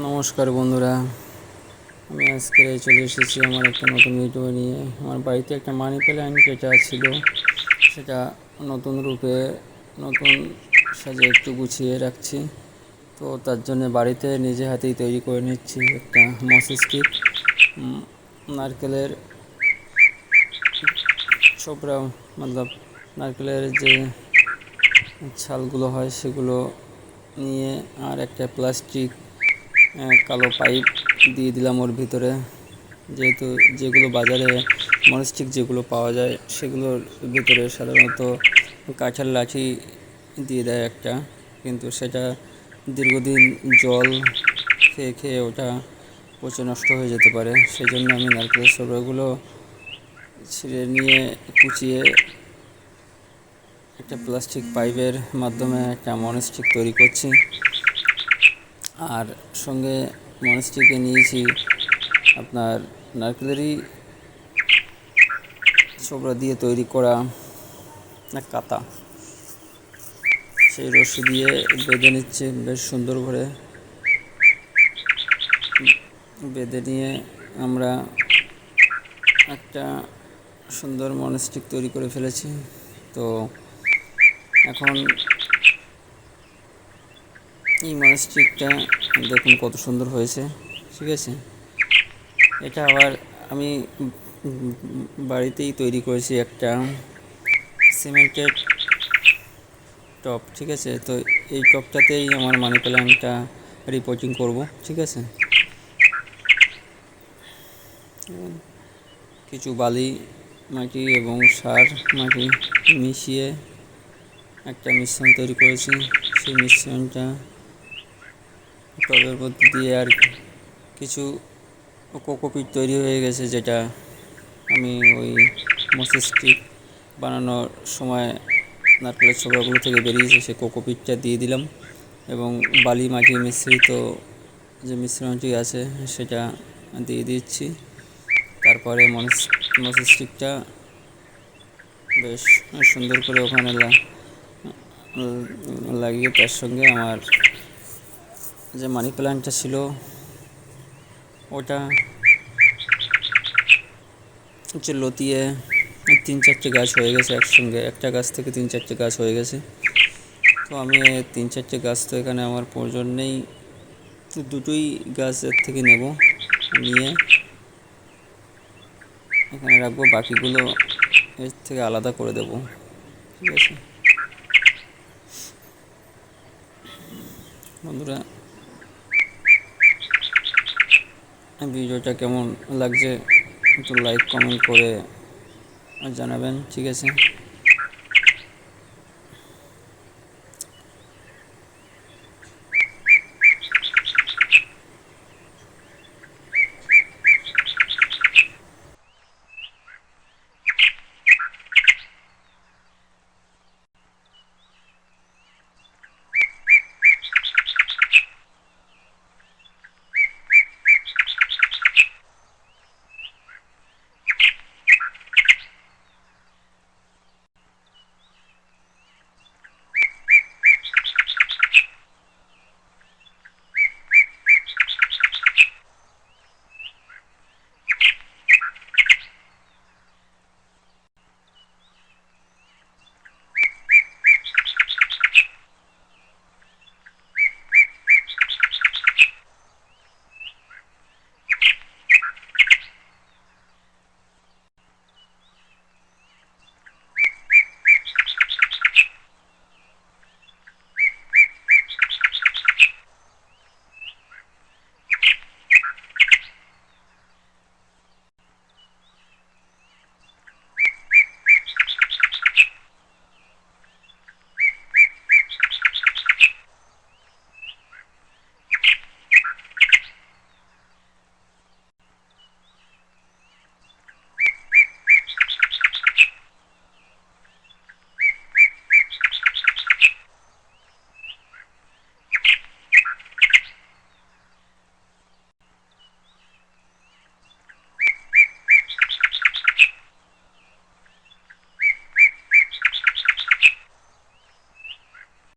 নমস্কার বন্ধুরা, আমি আজকে চলে এসেছি আমার একটা নতুন ভিডিও নিয়ে। আমার বাড়িতে একটা মানি প্ল্যান্ট যেটা ছিল সেটা নতুন রূপে নতুন সাজে একটু গুছিয়ে রাখছি। তো তার জন্য বাড়িতে নিজে হাতেই তৈরি করে নিচ্ছি একটা মস স্টিক। নারকেলের ছোবড়া মতলব নারকেলের যে ছালগুলো হয় সেগুলো নিয়ে আর একটা প্লাস্টিক কালো পাইপ দিয়ে দিলাম ওর ভিতরে। যেহেতু যেগুলো বাজারে মনস্টিক যেগুলো পাওয়া যায় সেগুলোর ভিতরে সাধারণত কাঠের লাঠি দিয়ে দেয় একটা, কিন্তু সেটা দীর্ঘদিন জল খেয়ে খেয়ে ওটা পচে নষ্ট হয়ে যেতে পারে। সেই জন্য আমি নারকেলের ছোবড়াগুলো ছিঁড়ে নিয়ে কুচিয়ে একটা প্লাস্টিক পাইপের মাধ্যমে একটা মনস্টিক তৈরি করছি। আর সঙ্গে মনস্টিকে নিয়েছি আপনার নারকেলেরই ছোবড়া দিয়ে তৈরি করা কাতা। সেই রশি দিয়ে বেঁধে নিচ্ছে বেশ সুন্দর করে। বেঁধে নিয়ে আমরা একটা সুন্দর মনস্টিক তৈরি করে ফেলেছি। তো এখন এই মনস্টিকটা দেখুন কত সুন্দর হয়েছে, ঠিক আছে। এটা আবার আমি বাড়িতেই তৈরি করেছি একটা সিমেন্টের টপ, ঠিক আছে। তো এই টপটাতেই আমার মানি প্ল্যান্টটা রিপোর্টিং করব, ঠিক আছে। কিছু বালি মাটি এবং সার মাটি মিশিয়ে একটা মিশ্রণ তৈরি করেছি। সেই মিশ্রণটা টবের মধ্যে দিয়ে আর কিছু কোকোপিট তৈরি হয়ে গেছে, যেটা আমি ওই মসেস স্টিক বানানোর সময় নারকেলের ছোবড়াগুলো থেকে বেরিয়েছে সেই কোকোপিটটা দিয়ে দিলাম এবং বালি মাটি মিশ্রিত যে মিশ্রণটি আছে সেটা দিয়ে দিচ্ছি। তারপরে মসেস স্টিকটা বেশ সুন্দর করে ওখানে লাগিয়ে তার সঙ্গে আমার যে মানি প্ল্যান্টটা ছিল ওটা হচ্ছে লতিয়ে 3-4টে গাছ হয়ে গেছে একসঙ্গে। একটা গাছ থেকে 3-4টে গাছ হয়ে গেছে। তো আমি 3-4টে গাছ তো এখানে আমার প্রয়োজন নেই, দুটোই গাছ এর থেকে নেব, নিয়ে এখানে রাখবো, বাকিগুলো এর থেকে আলাদা করে দেব, ঠিক আছে। বন্ধুরা, ভিডিওটা কেমন লাগছে একটু লাইক কমেন্ট করে জানাবেন, ঠিক আছে।